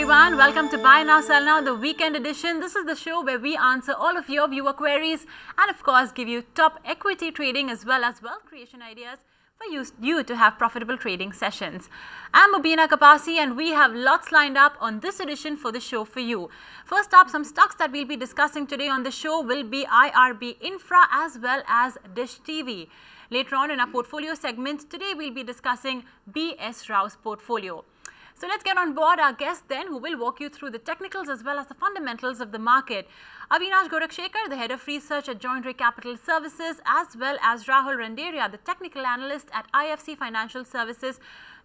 everyone. Welcome to Buy Now, Sell Now, the weekend edition. This is the show where we answer all of your viewer queries and of course give you top equity trading as well as wealth creation ideas for you to have profitable trading sessions. I'm Mubina Kapasi and we have lots lined up on this edition for the show for you. First up, some stocks that we'll be discussing today on the show will be IRB Infra as well as Dish TV. Later on in our portfolio segment, today we'll be discussing BS Rao's portfolio. So let's get on board our guest then, who will walk you through the technicals as well as the fundamentals of the market. Avinash Gorakshekar, the head of research at Joindre Capital Services, as well as Rahul Randeria, the technical analyst at IFC Financial Services,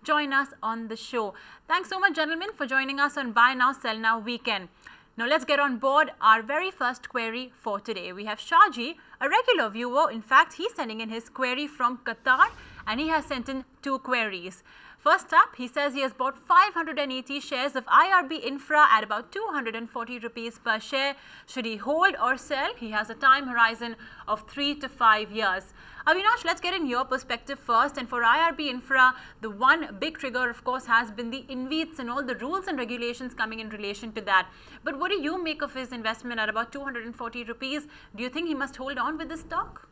join us on the show. Thanks so much, gentlemen, for joining us on Buy Now, Sell Now weekend. Now let's get on board our very first query for today. We have Shaji, a regular viewer. In fact, he's sending in his query from Qatar and he has sent in two queries. First up, he says he has bought 580 shares of IRB Infra at about 240 rupees per share. Should he hold or sell? He has a time horizon of 3 to 5 years. Avinash, let's get in your perspective first. And for IRB Infra, the one big trigger, of course, has been the InvITs and all the rules and regulations coming in relation to that. But what do you make of his investment at about 240 rupees? Do you think he must hold on with this stock?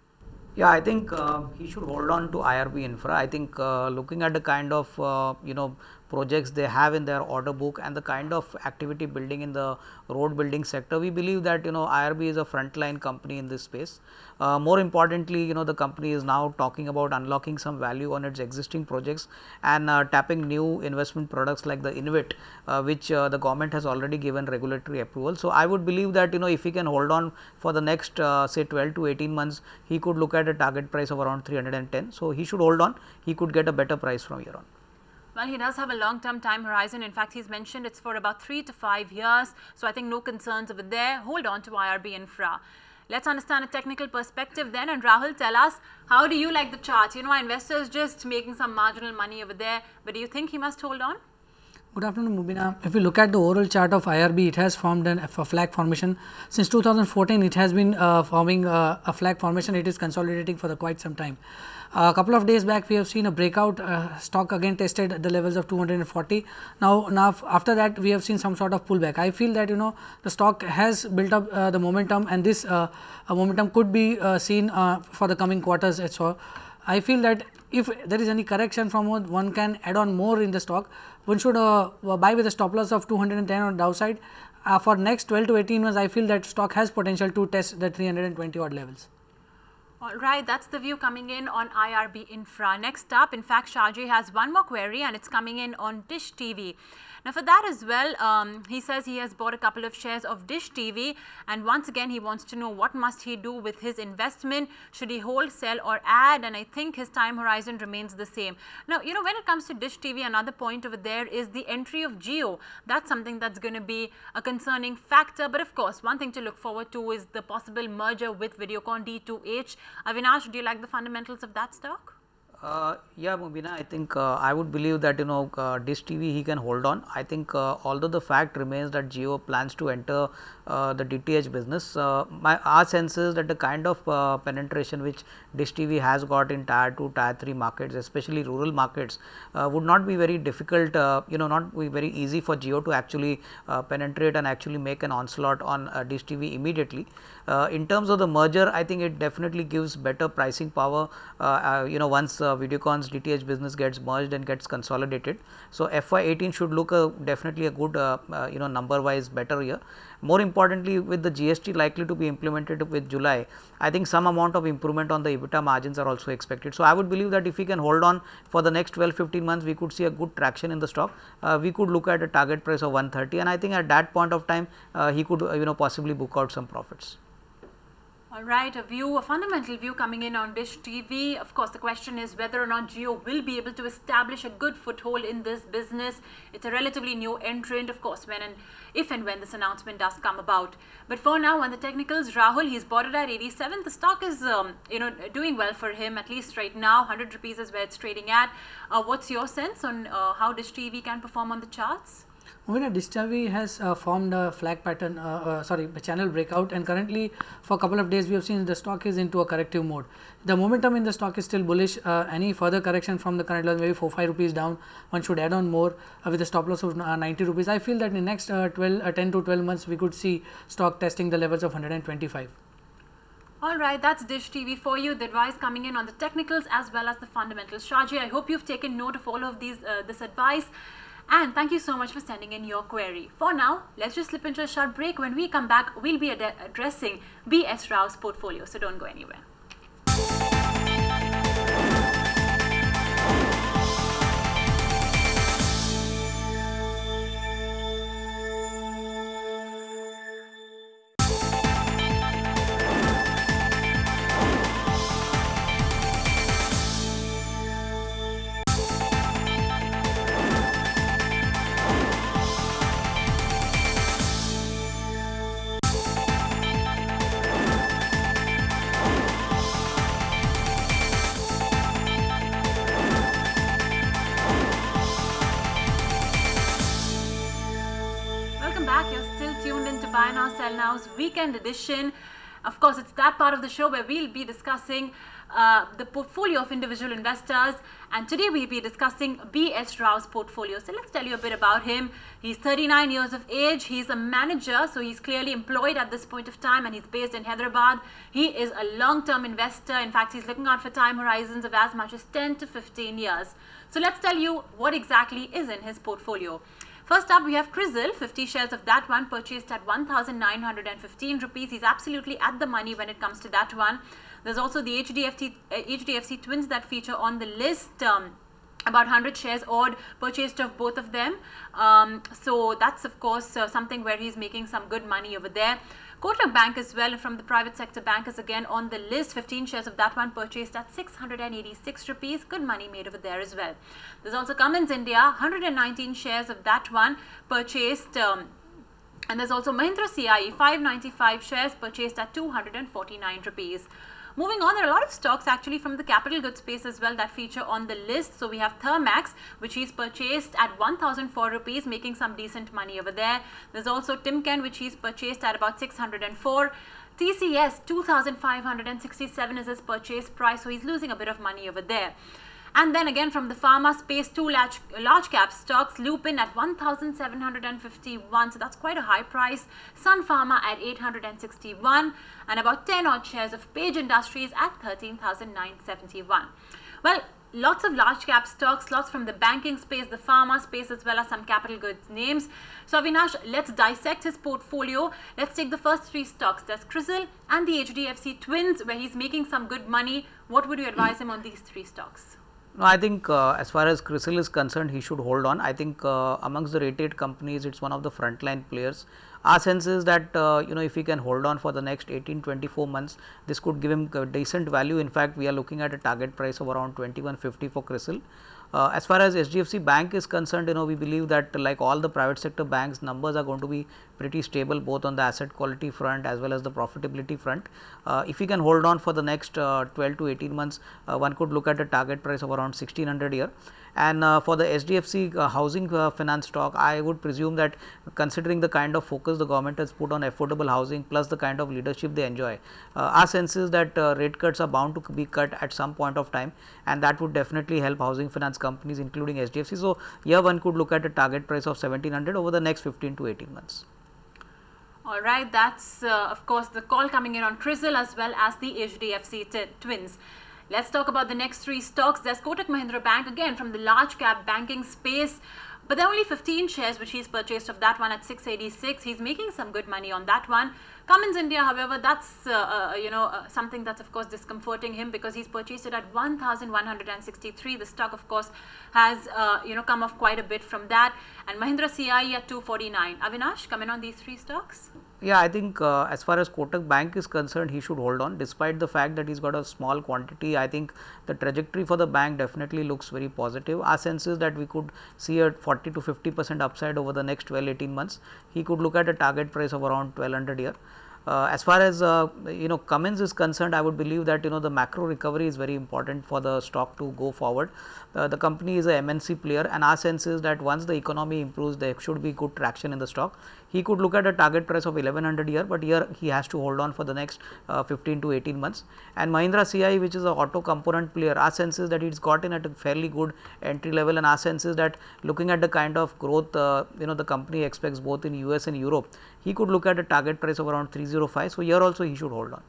Yeah, I think he should hold on to IRB Infra. I think looking at the kind of projects they have in their order book and the kind of activity building in the road building sector, we believe that IRB is a frontline company in this space. More importantly, the company is now talking about unlocking some value on its existing projects and tapping new investment products like the InvIT, which the government has already given regulatory approval. So I would believe that if he can hold on for the next say 12 to 18 months, he could look at a target price of around 310. So he should hold on. He could get a better price from here on. Well, he does have a long-term time horizon. In fact, he's mentioned it's for about 3 to 5 years. So I think no concerns over there. Hold on to IRB Infra. Let's understand a technical perspective then. And Rahul, tell us, how do you like the chart? Our investors just making some marginal money over there. But do you think he must hold on? Good afternoon, Mubina. If we look at the overall chart of IRB, it has formed a flag formation. Since 2014, it has been forming a flag formation. It is consolidating for quite some time. A couple of days back, we have seen a breakout. Stock again tested at the levels of 240. Now after that, we have seen some sort of pullback. I feel that the stock has built up the momentum, and this momentum could be seen for the coming quarters. So I feel that if there is any correction from one can add on more in the stock, one should buy with a stop loss of 210 on downside. For next 12 to 18 months, I feel that stock has potential to test the 320 odd levels. All right, that's the view coming in on IRB Infra. Next up, in fact, Shaji has one more query and it's coming in on Dish TV. Now for that as well, he says he has bought a couple of shares of Dish TV and once again he wants to know what must he do with his investment. Should he hold, sell or add? And I think his time horizon remains the same. Now, when it comes to Dish TV, another point over there is the entry of Jio. That's something that's going to be a concerning factor. But of course, one thing to look forward to is the possible merger with Videocon D2H. Avinash, do you like the fundamentals of that stock? Yeah, Mubina, I think I would believe that Dish TV he can hold on. I think although the fact remains that Jio plans to enter the DTH business, our sense is that the kind of penetration which Dish TV has got in tier 2, tier 3 markets, especially rural markets, would not be very difficult, not be very easy for Jio to actually penetrate and actually make an onslaught on Dish TV immediately. In terms of the merger, I think it definitely gives better pricing power, once Videocon's DTH business gets merged and gets consolidated. So FY18 should look definitely a good, number wise better year. More importantly, with the GST likely to be implemented with July, I think some amount of improvement on the EBITDA margins are also expected. So I would believe that if we can hold on for the next 12-15 months, we could see a good traction in the stock. We could look at a target price of 130, and I think at that point of time, he could possibly book out some profits. All right, a fundamental view coming in on Dish TV. Of course, the question is whether or not Jio will be able to establish a good foothold in this business. It's a relatively new entrant, of course, if and when this announcement does come about. But for now, on the technicals, Rahul, he's bought it at 87. The stock is, doing well for him, at least right now. 100 rupees is where it's trading at. What's your sense on how Dish TV can perform on the charts? Mubina, Dish TV has formed a flag pattern, channel breakout, and currently for a couple of days we have seen the stock is into a corrective mode. The momentum in the stock is still bullish. Any further correction from the current level, maybe 4-5 rupees down, one should add on more with a stop loss of 90 rupees. I feel that in the next 10 to 12 months we could see stock testing the levels of 125. Alright, that's Dish TV for you. The advice coming in on the technicals as well as the fundamentals. Shaji, I hope you've taken note of all of this advice. And thank you so much for sending in your query. For now, let's just slip into a short break. When we come back, we'll be addressing B.S. Rao's portfolio. So don't go anywhere. Buy Now, Sell Now's weekend edition. Of course, it's that part of the show where we'll be discussing the portfolio of individual investors, and today we'll be discussing B.S. Rao's portfolio. So let's tell you a bit about him. He's 39 years of age. He's a manager, so he's clearly employed at this point of time, and he's based in Hyderabad. He is a long-term investor. In fact, he's looking out for time horizons of as much as 10 to 15 years. So let's tell you what exactly is in his portfolio. First up, we have CRISIL, 50 shares of that one purchased at 1,915 rupees. He's absolutely at the money when it comes to that one. There's also the HDFC Twins that feature on the list. About 100 shares odd purchased of both of them. So that's of course something where he's making some good money over there. Kotak Bank as well from the private sector bank is again on the list. 15 shares of that one purchased at 686 rupees. Good money made over there as well. There's also Cummins India, 119 shares of that one purchased. And there's also Mahindra CIE, 595 shares purchased at 249 rupees. Moving on, there are a lot of stocks actually from the capital goods space as well that feature on the list. So we have Thermax, which he's purchased at 1,004 rupees, making some decent money over there. There's also Timken, which he's purchased at about 604. TCS, 2,567 is his purchase price, so he's losing a bit of money over there. And then again from the pharma space, two large cap stocks, Lupin at 1,751, so that's quite a high price. Sun Pharma at 861, and about 10 odd shares of Page Industries at 13,971. Well, lots of large cap stocks, lots from the banking space, the pharma space, as well as some capital goods names. So Avinash, let's dissect his portfolio. Let's take the first three stocks. There's CRISIL and the HDFC Twins, where he's making some good money. What would you advise him on these three stocks? No, I think as far as CRISIL is concerned, he should hold on. I think amongst the rated companies, it's one of the frontline players. Our sense is that if he can hold on for the next 18-24 months, this could give him a decent value. In fact, we are looking at a target price of around 2150 for CRISIL. As far as HDFC Bank is concerned, we believe that like all the private sector banks, numbers are going to be pretty stable both on the asset quality front as well as the profitability front. If we can hold on for the next 12 to 18 months, one could look at a target price of around 1600 a year. And for the HDFC housing finance stock, I would presume that considering the kind of focus the government has put on affordable housing plus the kind of leadership they enjoy, our sense is that rate cuts are bound to be cut at some point of time, and that would definitely help housing finance companies including HDFC. So here one could look at a target price of 1700 over the next 15 to 18 months. Alright, that's of course the call coming in on CRISIL as well as the HDFC Twins. Let's talk about the next three stocks. There's Kotak Mahindra Bank, again from the large cap banking space, but there are only 15 shares which he's purchased of that one at 686. He's making some good money on that one. Cummins India, however, that's something that's of course discomforting him because he's purchased it at 1,163. The stock of course has come off quite a bit from that, and Mahindra CIE at 249. Avinash, comment on these three stocks? Yeah, I think as far as Kotak Bank is concerned, he should hold on despite the fact that he's got a small quantity. I think the trajectory for the bank definitely looks very positive. Our sense is that we could see a 40 to 50% upside over the next 12-18 months. He could look at a target price of around 1200 a year. As far as Cummins is concerned, I would believe that the macro recovery is very important for the stock to go forward. The company is a MNC player, and our sense is that once the economy improves, there should be good traction in the stock. He could look at a target price of 1100 here, but here he has to hold on for the next 15 to 18 months. And Mahindra CI, which is a auto component player, our sense is that it's gotten at a fairly good entry level, and our sense is that looking at the kind of growth the company expects both in US and Europe, he could look at a target price of around 305. So here also he should hold on.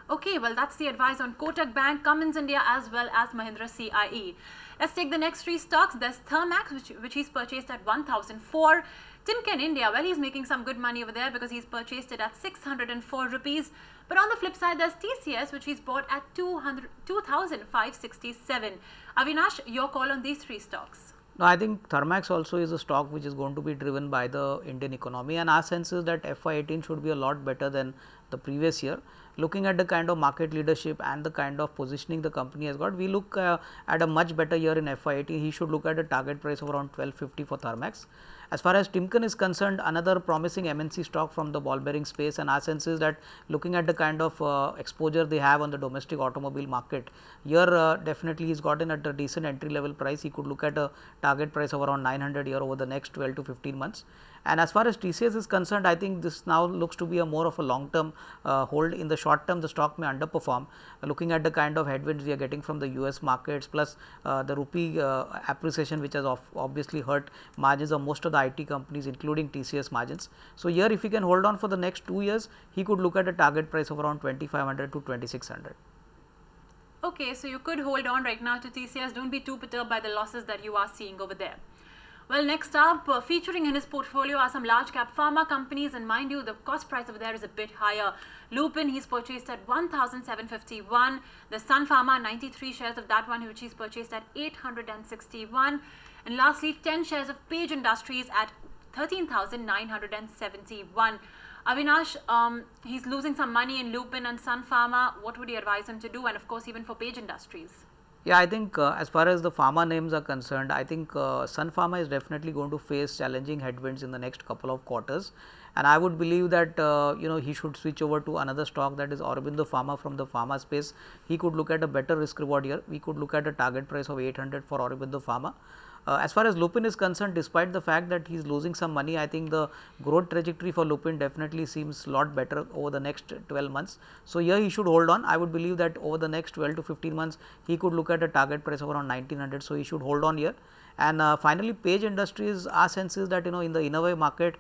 Okay, well, that's the advice on Kotak Bank, Cummins India, as well as Mahindra CIE. Let's take the next three stocks. There's Thermax, which he's purchased at 1004. Timken India, well, he's making some good money over there because he's purchased it at 604 rupees. But on the flip side, there's TCS, which he's bought at 2,567. Avinash, your call on these three stocks. No, I think Thermax also is a stock which is going to be driven by the Indian economy, and our sense is that FY18 should be a lot better than the previous year. Looking at the kind of market leadership and the kind of positioning the company has got, we look at a much better year in FY18. He should look at a target price of around 1250 for Thermax. As far as Timken is concerned, another promising MNC stock from the ball bearing space, and our sense is that looking at the kind of exposure they have on the domestic automobile market, here definitely he's gotten at a decent entry level price. He could look at a target price of around 900 here over the next 12 to 15 months. And as far as TCS is concerned, I think this now looks to be a more of a long term hold. In the short term, the stock may underperform. Looking at the kind of headwinds we are getting from the US markets, plus the rupee appreciation, which has obviously hurt margins of most of the IT companies, including TCS margins. So here, if he can hold on for the next 2 years, he could look at a target price of around 2500 to 2600. Okay, so you could hold on right now to TCS. Don't be too perturbed by the losses that you are seeing over there. Well, next up, featuring in his portfolio are some large cap pharma companies, and mind you, the cost price over there is a bit higher. Lupin, he's purchased at 1,751. The Sun Pharma, 93 shares of that one, which he's purchased at 861. And lastly, 10 shares of Page Industries at 13,971. Avinash, he's losing some money in Lupin and Sun Pharma. What would you advise him to do? And of course, even for Page Industries. Yeah, I think as far as the pharma names are concerned, I think Sun Pharma is definitely going to face challenging headwinds in the next couple of quarters, and I would believe that he should switch over to another stock, that is Aurobindo Pharma from the pharma space. He could look at a better risk reward here. We could look at a target price of 800 for Aurobindo Pharma. As far as Lupin is concerned, despite the fact that he is losing some money, I think the growth trajectory for Lupin definitely seems a lot better over the next 12 months. So here he should hold on. I would believe that over the next 12 to 15 months, he could look at a target price of around 1900. So he should hold on here. And finally, Page Industries, our sense is that in the innerwear market,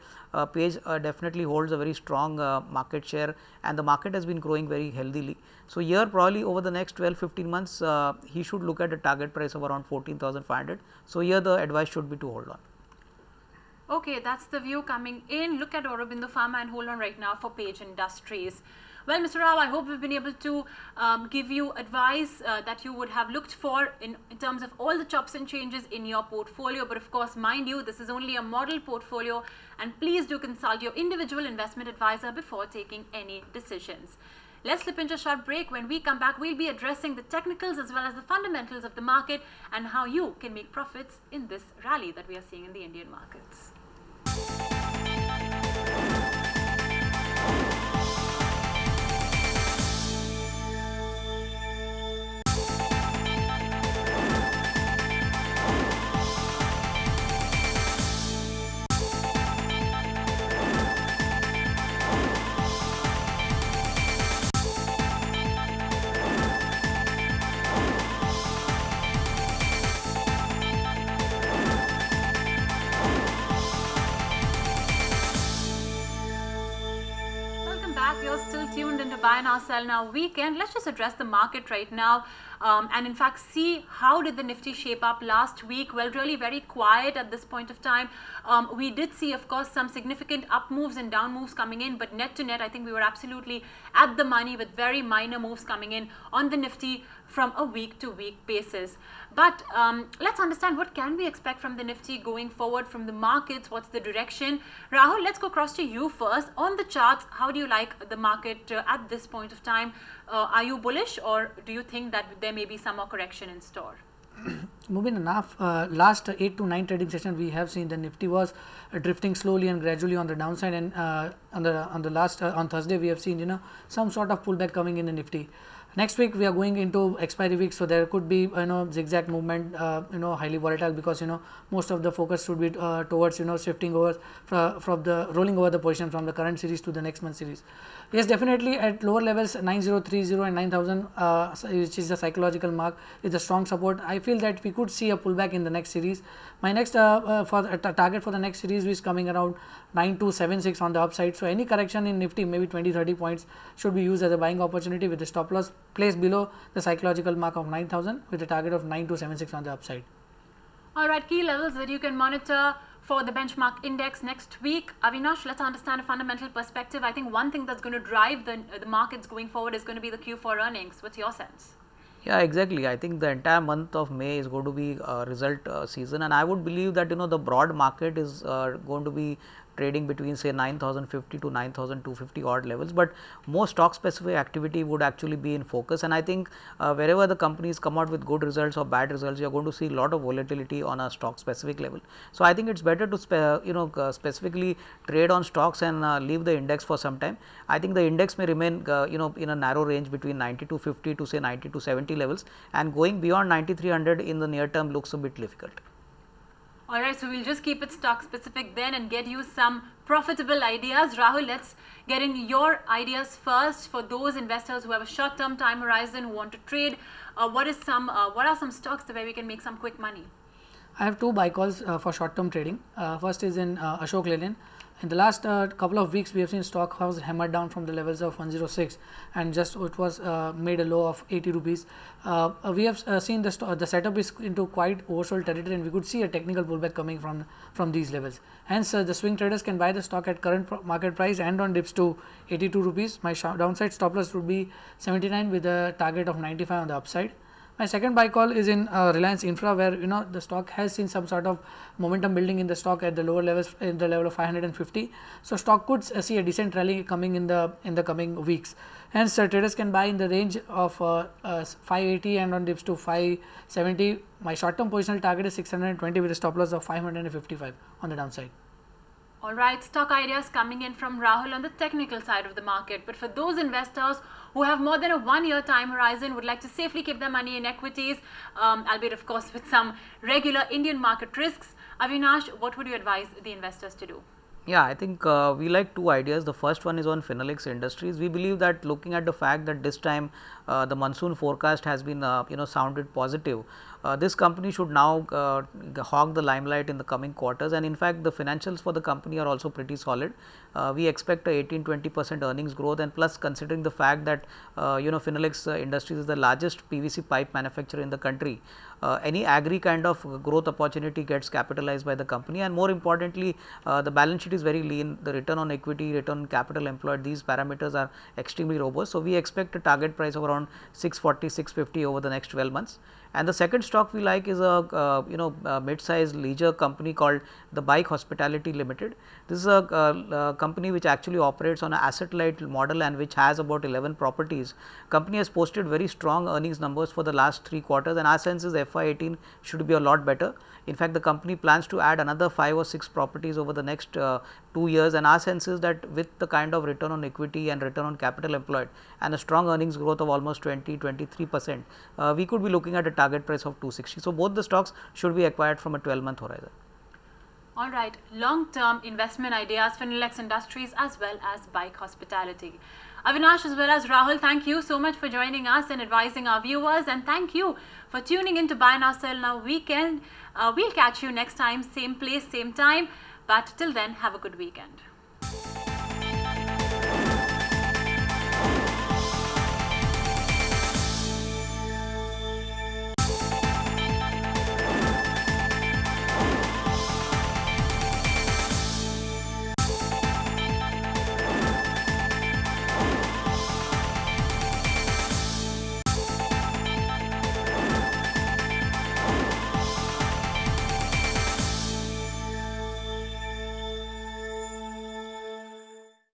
Page definitely holds a very strong market share, and the market has been growing very healthily. So here probably over the next 12-15 months, he should look at a target price of around 14,500. So here the advice should be to hold on. Okay, that's the view coming in. Look at Aurobindo Pharma and hold on right now for Page Industries. Well, Mr. Rao, I hope we've been able to give you advice that you would have looked for in terms of all the chops and changes in your portfolio. But of course, mind you, this is only a model portfolio, and please do consult your individual investment advisor before taking any decisions. Let's slip into a short break. When we come back, we'll be addressing the technicals as well as the fundamentals of the market and how you can make profits in this rally that we are seeing in the Indian markets. Buy now, sell now weekend. Let's just address the market right now and in fact see how did the Nifty shape up last week. Well, really very quiet at this point of time. We did see, of course, some significant up moves and down moves coming in, but net to net, I think we were absolutely at the money with very minor moves coming in on the Nifty from a week to week basis. But let's understand what can we expect from the Nifty going forward from the markets. What's the direction? Rahul, let's go across to you first. On the charts, how do you like the market at this point of time? Are you bullish, or do you think that there may be some more correction in store? Mubina, now last 8 to 9 trading session we have seen the Nifty was drifting slowly and gradually on the downside, and on Thursday we have seen some sort of pullback coming in the Nifty. Next week we are going into expiry week, so there could be zigzag movement, highly volatile, because most of the focus should be towards shifting over from the rolling over the position from the current series to the next month series. Yes, definitely at lower levels 9030 and 9000, which is the psychological mark, is a strong support. I feel that we could see a pullback in the next series. My next target for the next series is coming around 9276 on the upside. So any correction in Nifty, maybe 20-30 points, should be used as a buying opportunity, with the stop loss placed below the psychological mark of 9000 with a target of 9276 on the upside. All right, key levels that you can monitor for the benchmark index next week. Avinash, let's understand a fundamental perspective. I think one thing that's going to drive the markets going forward is going to be the Q4 earnings. What's your sense? Yeah, exactly. I think the entire month of May is going to be result season, and I would believe that the broad market is going to be trading between say 9050 to 9250 odd levels, but more stock specific activity would actually be in focus. And I think wherever the companies come out with good results or bad results, you are going to see a lot of volatility on a stock specific level. So I think it's better to specifically trade on stocks and leave the index for some time. I think the index may remain in a narrow range between 9250 to say 9270 levels, and going beyond 9300 in the near term looks a bit difficult. Alright, so we'll just keep it stock specific then and get you some profitable ideas. Rahul, let's get in your ideas first for those investors who have a short term time horizon, who want to trade. What are some stocks where we can make some quick money? I have two buy calls for short term trading. First is in Ashok Leyland. In the last couple of weeks, we have seen stock was hammered down from the levels of 106, and just it was made a low of 80 rupees. We have seen the setup is into quite oversold territory, and we could see a technical pullback coming from these levels. Hence, the swing traders can buy the stock at current market price and on dips to 82 rupees. My downside stop loss would be 79 with a target of 95 on the upside. My second buy call is in Reliance Infra, where the stock has seen some sort of momentum building in the stock at the lower levels, in the level of 550. So stock could see a decent rally coming in the coming weeks. Hence, traders can buy in the range of 580 and on dips to 570. My short term positional target is 620 with a stop loss of 555 on the downside. Alright, stock ideas coming in from Rahul on the technical side of the market. But for those investors who have more than a 1 year time horizon, would like to safely keep their money in equities, albeit of course with some regular Indian market risks, Avinash, what would you advise the investors to do? Yeah, I think we like two ideas. The first one is on Finolex Industries. We believe that looking at the fact that this time the monsoon forecast has been sounded positive, this company should now hog the limelight in the coming quarters, and in fact the financials for the company are also pretty solid. We expect a 18-20% earnings growth, and plus considering the fact that Finolex Industries is the largest PVC pipe manufacturer in the country, any agri kind of growth opportunity gets capitalized by the company, and more importantly the balance sheet is very lean. The return on equity, return on capital employed, these parameters are extremely robust. So we expect a target price of around 640, 650 over the next 12 months. And the second stock we like is a mid-sized leisure company called the Bike Hospitality Limited. This is a company which actually operates on an asset-light model and which has about 11 properties. Company has posted very strong earnings numbers for the last 3 quarters, and our sense is FY18 should be a lot better. In fact, the company plans to add another 5 or 6 properties over the next 2 years, and our sense is that with the kind of return on equity and return on capital employed and a strong earnings growth of almost 20-23%, we could be looking at a target price of 260. So both the stocks should be acquired from a 12-month horizon. All right, long-term investment ideas, Finolex Industries as well as Bike Hospitality. Avinash as well as Rahul, thank you so much for joining us and advising our viewers, and thank you for tuning in to Buy Now Sell Now Weekend. We'll catch you next time, same place, same time, but till then, have a good weekend.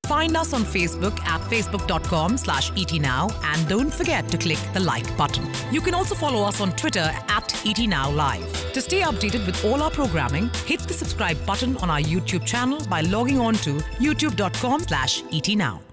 Find us on Facebook at facebook.com/etnow, and don't forget to click the like button. You can also follow us on Twitter at ET Now Live. To stay updated with all our programming, hit the subscribe button on our YouTube channel by logging on to youtube.com/ETNow.